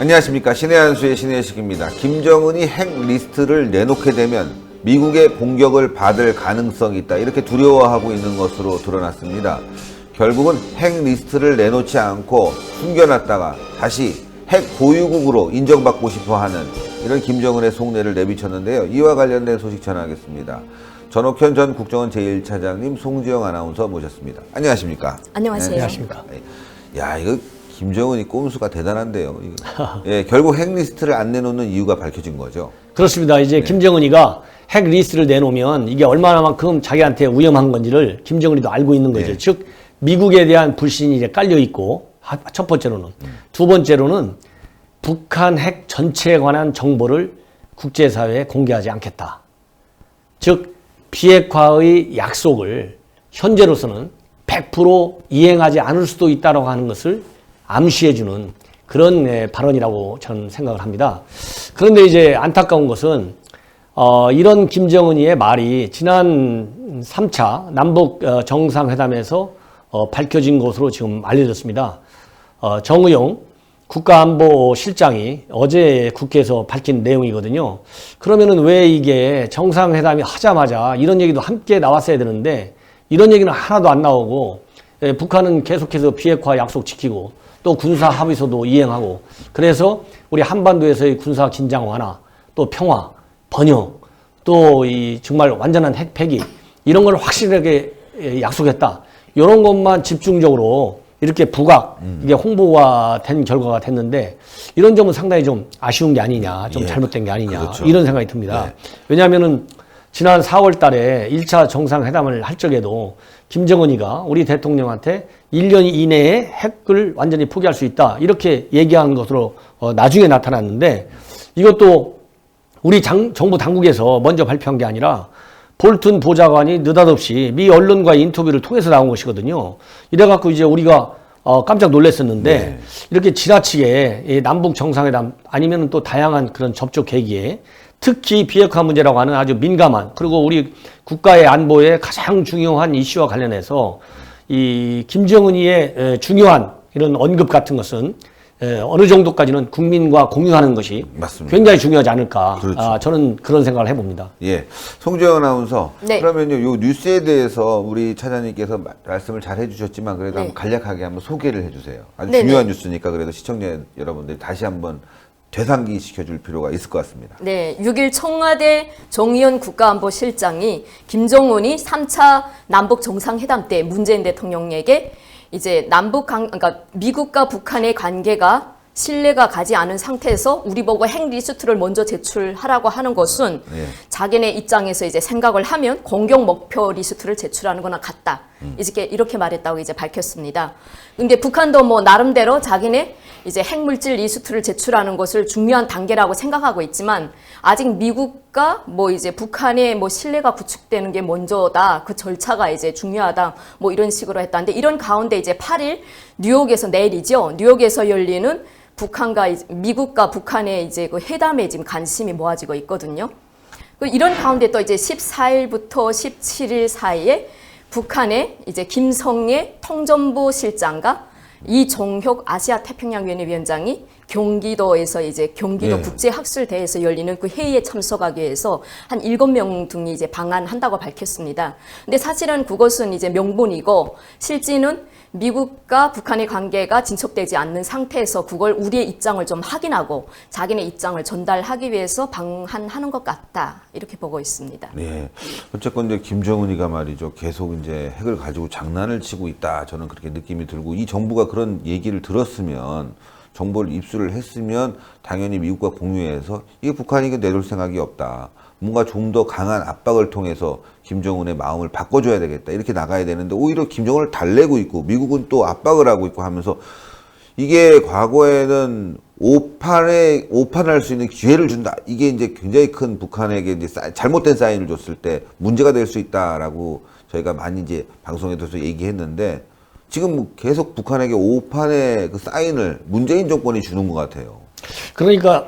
안녕하십니까. 신의 한수의 신의식입니다. 김정은이 핵 리스트를 내놓게 되면 미국의 공격을 받을 가능성이 있다. 이렇게 두려워하고 있는 것으로 드러났습니다. 결국은 핵 리스트를 내놓지 않고 숨겨놨다가 다시 핵 보유국으로 인정받고 싶어하는 이런 김정은의 속내를 내비쳤는데요. 이와 관련된 소식 전하겠습니다. 전옥현 전 국정원 제1차장님, 송지영 아나운서 모셨습니다. 안녕하십니까? 안녕하세요. 네. 안녕하십니까? 야, 이거 김정은이 꼼수가 대단한데요. 예, 결국 핵 리스트를 안 내놓는 이유가 밝혀진 거죠. 그렇습니다. 이제 김정은이가 핵 리스트를 내놓으면 이게 얼마나만큼 자기한테 위험한 건지를 김정은이도 알고 있는 거죠. 즉 미국에 대한 불신이 이제 깔려 있고, 첫 번째로는. 두 번째로는 북한 핵 전체에 관한 정보를 국제사회에 공개하지 않겠다. 즉 비핵화의 약속을 현재로서는 100% 이행하지 않을 수도 있다고 하는 것을 암시해주는 그런 발언이라고 저는 생각을 합니다. 그런데 이제 안타까운 것은 이런 김정은이의 말이 지난 3차 남북 정상회담에서 밝혀진 것으로 지금 알려졌습니다. 정의용 국가안보실장이 어제 국회에서 밝힌 내용이거든요. 그러면은 왜 이게 정상회담이 하자마자 이런 얘기도 함께 나왔어야 되는데 이런 얘기는 하나도 안 나오고 북한은 계속해서 비핵화 약속 지키고 또 군사 합의서도 이행하고 그래서 우리 한반도에서의 군사 긴장 완화 또 평화 번영 또 이 정말 완전한 핵 폐기 이런 걸 확실하게 약속했다. 이런 것만 집중적으로 이렇게 부각 이게 홍보가 된 결과가 됐는데 이런 점은 상당히 좀 아쉬운 게 아니냐, 좀 잘못된 게 아니냐 그렇죠. 이런 생각이 듭니다. 왜냐하면은 지난 4월 달에 1차 정상회담을 할 적에도 김정은이가 우리 대통령한테 1년 이내에 핵을 완전히 포기할 수 있다 이렇게 얘기한 것으로 나중에 나타났는데 이것도 우리 정부 당국에서 먼저 발표한 게 아니라 볼튼 보좌관이 느닷없이 미 언론과의 인터뷰를 통해서 나온 것이거든요. 이래갖고 이제 우리가 깜짝 놀랐었는데 이렇게 지나치게 남북 정상회담 아니면 또 다양한 그런 접촉 계기에 특히 비핵화 문제라고 하는 아주 민감한 그리고 우리 국가의 안보에 가장 중요한 이슈와 관련해서 이 김정은이의 중요한 이런 언급 같은 것은 어느 정도까지는 국민과 공유하는 것이 맞습니다. 굉장히 중요하지 않을까. 그렇죠. 저는 그런 생각을 해봅니다. 예, 송지영 아나운서. 네. 그러면요, 요 뉴스에 대해서 우리 차장님께서 말씀을 잘 해주셨지만 그래도 한번 간략하게 한번 소개를 해주세요. 아주 중요한 뉴스니까 그래도 시청자 여러분들이 다시 한번 되상기 시켜줄 필요가 있을 것 같습니다. 네, 6일 청와대 정의연 국가안보실장이 김정은이 3차 남북 정상회담 때 문재인 대통령에게 이제 그러니까 미국과 북한의 관계가 신뢰가 가지 않은 상태에서 우리 보고 핵 리스트를 먼저 제출하라고 하는 것은 자기네 입장에서 이제 생각을 하면 공격 목표 리스트를 제출하는 거나 같다. 이렇게 말했다고 이제 밝혔습니다. 근데 북한도 뭐 나름대로 자기네 이제 핵물질 리스트를 제출하는 것을 중요한 단계라고 생각하고 있지만 아직 미국과 뭐 이제 북한의 뭐 신뢰가 구축되는 게 먼저다. 그 절차가 이제 중요하다. 뭐 이런 식으로 했다는데 이런 가운데 이제 8일 뉴욕에서 내일이죠. 뉴욕에서 열리는 미국과 북한의 이제 그 회담에 지금 관심이 모아지고 있거든요. 이런 가운데 또 이제 14일부터 17일 사이에 북한의 이제 김성애 통전부 실장과 이종혁 아시아 태평양위원회 위원장이 경기도에서 이제 경기도 국제학술대회에서 열리는 그 회의에 참석하기 위해서 한 7명 등이 이제 방한한다고 밝혔습니다. 근데 사실은 그것은 이제 명분이고 실제는 미국과 북한의 관계가 진척되지 않는 상태에서 그걸 우리의 입장을 좀 확인하고 자기네 입장을 전달하기 위해서 방한하는 것 같다. 이렇게 보고 있습니다. 네. 어쨌건 이제 김정은이가 말이죠. 계속 이제 핵을 가지고 장난을 치고 있다. 저는 그렇게 느낌이 들고 이 정부가 그런 얘기를 들었으면 정보를 입수를 했으면 당연히 미국과 공유해서 이게 북한이 내둘 생각이 없다. 뭔가 좀 더 강한 압박을 통해서 김정은의 마음을 바꿔줘야 되겠다. 이렇게 나가야 되는데 오히려 김정은을 달래고 있고 미국은 또 압박을 하고 있고 하면서 이게 과거에는 오판할 수 있는 기회를 준다. 이게 이제 굉장히 큰 북한에게 이제 잘못된 사인을 줬을 때 문제가 될 수 있다라고 저희가 많이 이제 방송에 대해서 얘기했는데 지금 계속 북한에게 오판의 그 사인을 문재인 정권이 주는 것 같아요. 그러니까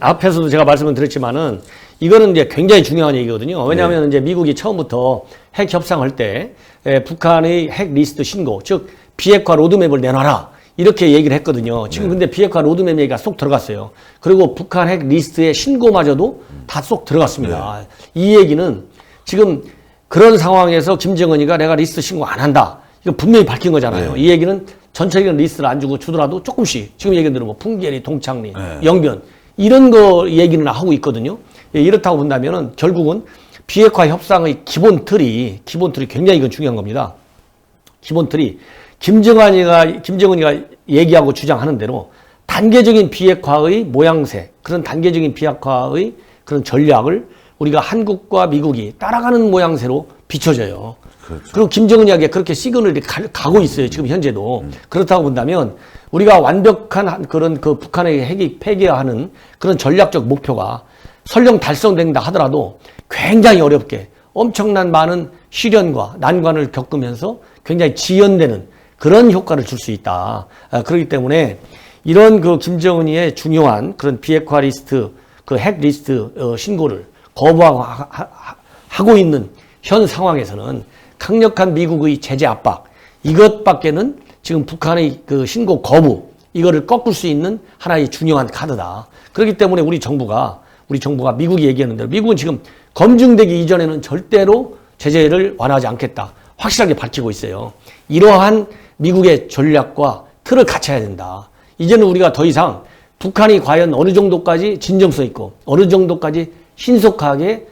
앞에서도 제가 말씀을 드렸지만은 이거는 이제 굉장히 중요한 얘기거든요. 왜냐하면 이제 미국이 처음부터 핵 협상할 때 북한의 핵 리스트 신고, 즉 비핵화 로드맵을 내놔라 이렇게 얘기를 했거든요. 지금 근데 비핵화 로드맵 얘기가 쏙 들어갔어요. 그리고 북한 핵 리스트의 신고마저도 다 쏙 들어갔습니다. 이 얘기는 지금 그런 상황에서 김정은이가 내가 리스트 신고 안 한다. 이거 분명히 밝힌 거잖아요. 이 얘기는 전체적인 리스트를 안 주고 주더라도 조금씩 지금 얘기 들으면 풍계리, 동창리, 영변 이런 거 얘기는 하고 있거든요. 이렇다고 본다면은 결국은 비핵화 협상의 기본 틀이 굉장히 이건 중요한 겁니다. 기본 틀이 김정은이가 얘기하고 주장하는 대로 단계적인 비핵화의 모양새, 그런 단계적인 비핵화의 그런 전략을 우리가 한국과 미국이 따라가는 모양새로 비춰져요. 그렇죠. 그리고 김정은이에게 그렇게 시그널이 가고 있어요. 지금 현재도. 그렇다고 본다면 우리가 완벽한 그런 그 북한의 핵이 폐기하는 그런 전략적 목표가 설령 달성된다 하더라도 굉장히 어렵게 엄청난 많은 시련과 난관을 겪으면서 굉장히 지연되는 그런 효과를 줄 수 있다. 그렇기 때문에 이런 그 김정은이의 중요한 그런 비핵화 리스트, 그 핵 리스트 신고를 거부하고 있는 현 상황에서는 강력한 미국의 제재 압박, 이것밖에는 지금 북한의 그 신고 거부, 이거를 꺾을 수 있는 하나의 중요한 카드다. 그렇기 때문에 우리 정부가 미국이 얘기하는 대로 미국은 지금 검증되기 이전에는 절대로 제재를 완화하지 않겠다. 확실하게 밝히고 있어요. 이러한 미국의 전략과 틀을 갖춰야 된다. 이제는 우리가 더 이상 북한이 과연 어느 정도까지 진정성 있고 어느 정도까지 신속하게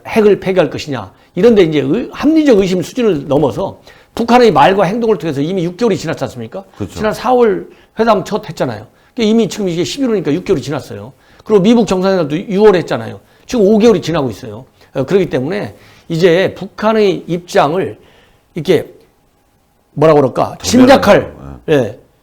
핵을 폐기할 것이냐. 이런데 이제 합리적 의심 수준을 넘어서 북한의 말과 행동을 통해서 이미 6개월이 지났지 않습니까? 그렇죠. 지난 4월 회담 첫 했잖아요. 이미 지금 이게 11월이니까 6개월이 지났어요. 그리고 미국 정상회담도 6월에 했잖아요. 지금 5개월이 지나고 있어요. 그렇기 때문에 이제 북한의 입장을 이렇게 뭐라 그럴까 짐작할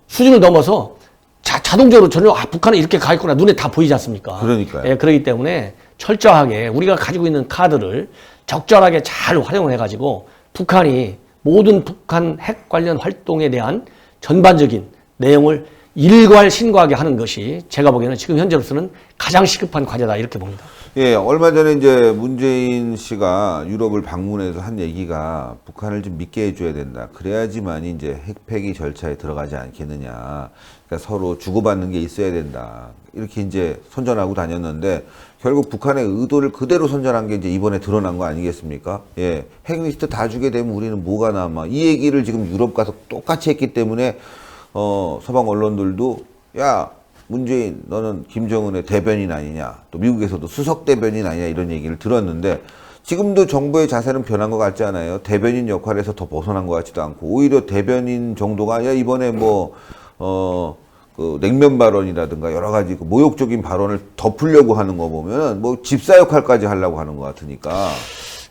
수준을 넘어서 자동적으로 전혀 북한은 이렇게 가 있구나 눈에 다 보이지 않습니까? 그러니까요. 그렇기 때문에 철저하게 우리가 가지고 있는 카드를 적절하게 잘 활용을 해가지고 북한이 모든 북한 핵 관련 활동에 대한 전반적인 내용을 일괄 신고하게 하는 것이 제가 보기에는 지금 현재로서는 가장 시급한 과제다 이렇게 봅니다. 예, 얼마 전에 이제 문재인 씨가 유럽을 방문해서 한 얘기가 북한을 좀 믿게 해줘야 된다. 그래야지만 이제 핵 폐기 절차에 들어가지 않겠느냐. 그러니까 서로 주고받는 게 있어야 된다. 이렇게 이제 선전하고 다녔는데 결국 북한의 의도를 그대로 선전한 게 이제 이번에 드러난 거 아니겠습니까? 예, 핵리스트 다 주게 되면 우리는 뭐가 남아? 이 얘기를 지금 유럽 가서 똑같이 했기 때문에 서방 언론들도 야. 문재인 너는 김정은의 대변인 아니냐 또 미국에서도 수석 대변인 아니냐 이런 얘기를 들었는데 지금도 정부의 자세는 변한 것 같지 않아요. 대변인 역할에서 더 벗어난 것 같지도 않고 오히려 대변인 정도가 야 이번에 그 냉면 발언이라든가 여러 가지 그 모욕적인 발언을 덮으려고 하는 거 보면 뭐 집사 역할까지 하려고 하는 것 같으니까.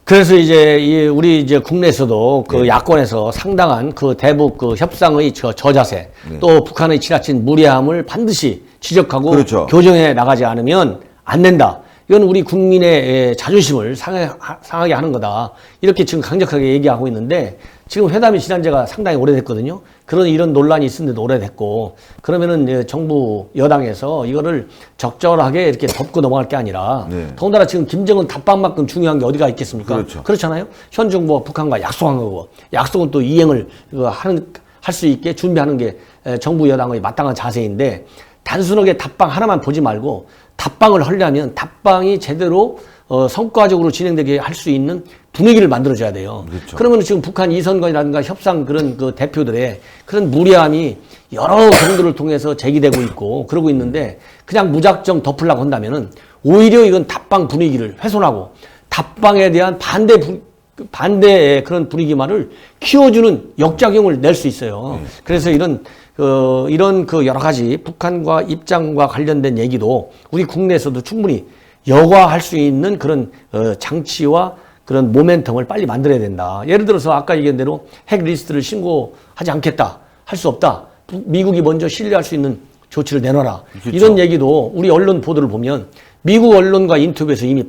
그래서 이제 우리 이제 국내에서도 그 야권에서 상당한 그 대북 그 협상의 저자세 또 북한의 지나친 무례함을 반드시 지적하고 그렇죠. 교정해 나가지 않으면 안 된다. 이건 우리 국민의 자존심을 상하게 하는 거다. 이렇게 지금 강력하게 얘기하고 있는데 지금 회담이 지난 지가 상당히 오래됐거든요. 이런 논란이 있었는데도 오래됐고 그러면은 정부 여당에서 이거를 적절하게 이렇게 덮고 넘어갈 게 아니라 더군다나 지금 김정은 답방만큼 중요한 게 어디가 있겠습니까? 그렇죠. 그렇잖아요. 현 정부가 북한과 약속한 거고 약속은 또 이행을 할 수 있게 준비하는 게 정부 여당의 마땅한 자세인데 단순하게 답방 하나만 보지 말고 답방을 하려면 답방이 제대로 성과적으로 진행되게 할 수 있는 분위기를 만들어줘야 돼요. 그렇죠. 그러면 지금 북한 이선건이라든가 협상 그런 그 대표들의 그런 무례함이 여러 경로를 통해서 제기되고 있고 그러고 있는데 그냥 무작정 덮으려고 한다면은 오히려 이건 답방 분위기를 훼손하고 답방에 대한 반대의 그런 분위기만을 키워주는 역작용을 낼 수 있어요. 그래서 이런 그 여러 가지 북한과 입장과 관련된 얘기도 우리 국내에서도 충분히 여과할 수 있는 그런 장치와 그런 모멘텀을 빨리 만들어야 된다. 예를 들어서 아까 얘기한 대로 핵 리스트를 신고하지 않겠다. 할 수 없다. 미국이 먼저 신뢰할 수 있는 조치를 내놔라. 그렇죠. 이런 얘기도 우리 언론 보도를 보면 미국 언론과 인터뷰에서 이미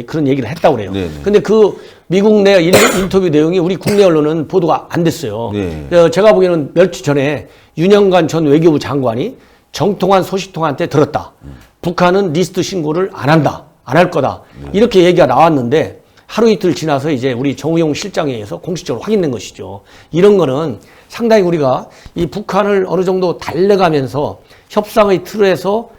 그런 얘기를 했다고 그래요. 근데 그 미국 내 인터뷰 내용이 우리 국내 언론은 보도가 안 됐어요. 제가 보기에는 며칠 전에 윤영관 전 외교부 장관이 정통한 소식통한테 들었다. 북한은 리스트 신고를 안 한다. 안 할 거다. 이렇게 얘기가 나왔는데 하루 이틀 지나서 이제 우리 정우용 실장에 의해서 공식적으로 확인된 것이죠. 이런 거는 상당히 우리가 이 북한을 어느 정도 달래가면서 협상의 틀에서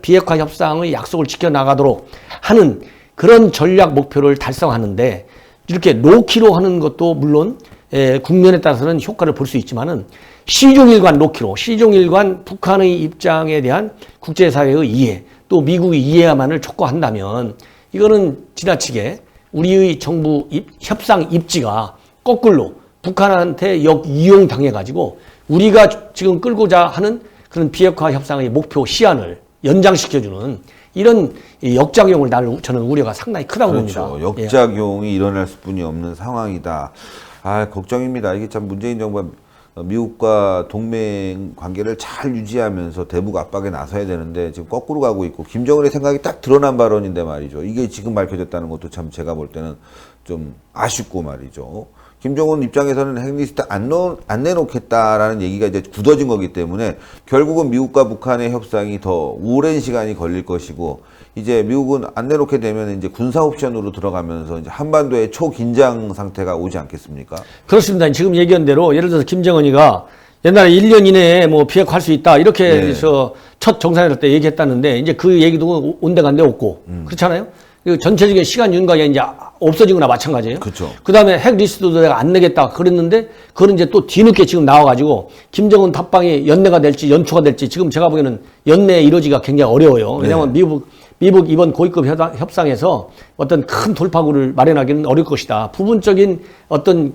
비핵화 협상의 약속을 지켜나가도록 하는 그런 전략 목표를 달성하는데 이렇게 로키로 하는 것도 물론 국면에 따라서는 효과를 볼 수 있지만은 시종일관 로키로, 시종일관 북한의 입장에 대한 국제사회의 이해, 또 미국의 이해만을 촉구한다면 이거는 지나치게 우리의 정부 협상 입지가 거꾸로 북한한테 이용당해가지고 우리가 지금 끌고자 하는 그런 비핵화 협상의 목표 시한을 연장시켜주는 이런 역작용을 저는 우려가 상당히 크다고 그렇죠. 봅니다. 역작용이 일어날 수뿐이 없는 상황이다. 걱정입니다. 이게 참 문재인 정부가 미국과 동맹 관계를 잘 유지하면서 대북 압박에 나서야 되는데 지금 거꾸로 가고 있고 김정은의 생각이 딱 드러난 발언인데 말이죠. 이게 지금 밝혀졌다는 것도 참 제가 볼 때는 좀 아쉽고 말이죠. 김정은 입장에서는 핵리스트 안 내놓겠다라는 얘기가 이제 굳어진 거기 때문에 결국은 미국과 북한의 협상이 더 오랜 시간이 걸릴 것이고 이제 미국은 안 내놓게 되면 이제 군사 옵션으로 들어가면서 이제 한반도의 초긴장 상태가 오지 않겠습니까? 그렇습니다. 지금 얘기한 대로 예를 들어서 김정은이가 옛날에 1년 이내에 뭐 비핵화할 수 있다 이렇게 네. 첫 정상회담 때 얘기했다는데 이제 그 얘기도 온데간데 없고 그렇잖아요. 그 전체적인 시간 윤곽이 이제 없어진 거나 마찬가지예요. 그렇죠. 그다음에 핵 리스트도 내가 안 내겠다 그랬는데 그거는 이제 또 뒤늦게 지금 나와가지고 김정은 답방이 연내가 될지 연초가 될지 지금 제가 보기에는 연내 이루어지기가 굉장히 어려워요. 왜냐하면 미국 이번 고위급 협상에서 어떤 큰 돌파구를 마련하기는 어려울 것이다. 부분적인 어떤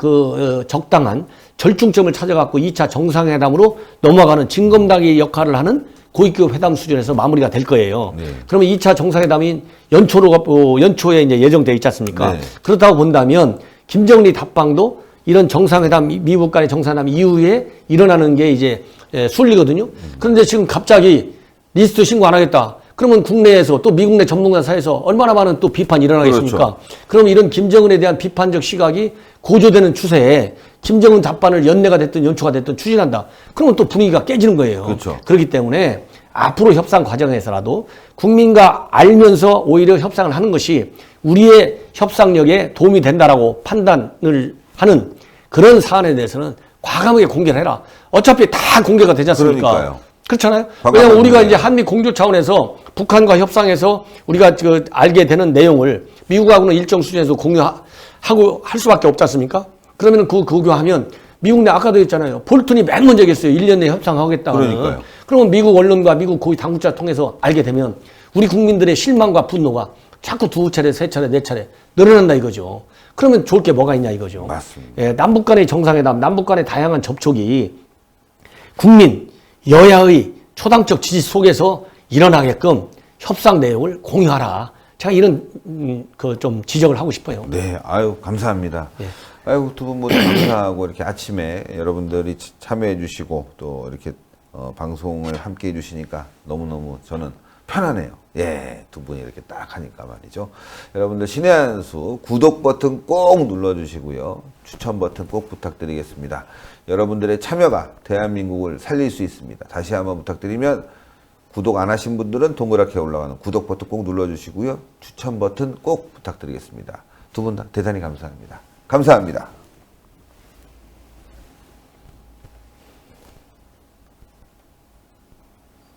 적당한 절충점을 찾아갖고 2차 정상회담으로 넘어가는 징검다리 역할을 하는 고위급 회담 수준에서 마무리가 될 거예요. 네. 그러면 2차 정상회담이 연초에 이제 예정돼 있지 않습니까? 네. 그렇다고 본다면 김정은이 답방도 이런 정상회담, 미국 간의 정상회담 이후에 일어나는 게 이제 순리거든요. 그런데 지금 갑자기 리스트 신고 안 하겠다. 그러면 국내에서 또 미국 내 전문가 사이에서 얼마나 많은 또 비판이 일어나겠습니까? 그렇죠. 그럼 이런 김정은에 대한 비판적 시각이 고조되는 추세에 김정은 답반을 연내가 됐든 연초가 됐든 추진한다. 그러면 또 분위기가 깨지는 거예요. 그렇죠. 그렇기 때문에 앞으로 협상 과정에서라도 국민과 알면서 오히려 협상을 하는 것이 우리의 협상력에 도움이 된다라고 판단을 하는 그런 사안에 대해서는 과감하게 공개를 해라. 어차피 다 공개가 되지 않습니까? 그러니까요. 그렇잖아요. 왜냐하면 우리가 이제 한미 공조 차원에서 북한과 협상해서 우리가 알게 되는 내용을 미국하고는 일정 수준에서 공유하고 할 수밖에 없지 않습니까? 그러면 그 공유하면 미국 내 아까도 했잖아요. 볼튼이 맨 먼저 얘기했어요. 1년 내에 협상하겠다는. 그러니까요. 그러면 미국 언론과 미국 고위 당국자 통해서 알게 되면 우리 국민들의 실망과 분노가 자꾸 2차례, 3차례, 4차례 늘어난다 이거죠. 그러면 좋을 게 뭐가 있냐 이거죠. 맞습니다. 예, 남북 간의 정상회담, 남북 간의 다양한 접촉이 국민, 여야의 초당적 지지 속에서 일어나게끔 협상 내용을 공유하라. 제가 이런 좀 지적을 하고 싶어요. 네, 감사합니다. 예. 두 분 모두 감사하고 이렇게 아침에 여러분들이 참여해 주시고 또 이렇게 방송을 함께 해 주시니까 너무너무 저는 편하네요. 예, 두 분이 이렇게 딱 하니까 말이죠. 여러분들 신의 한 수 구독 버튼 꼭 눌러주시고요. 추천 버튼 꼭 부탁드리겠습니다. 여러분들의 참여가 대한민국을 살릴 수 있습니다. 다시 한번 부탁드리면 구독 안 하신 분들은 동그랗게 올라가는 구독 버튼 꼭 눌러주시고요. 추천 버튼 꼭 부탁드리겠습니다. 두 분 다 대단히 감사합니다. 감사합니다.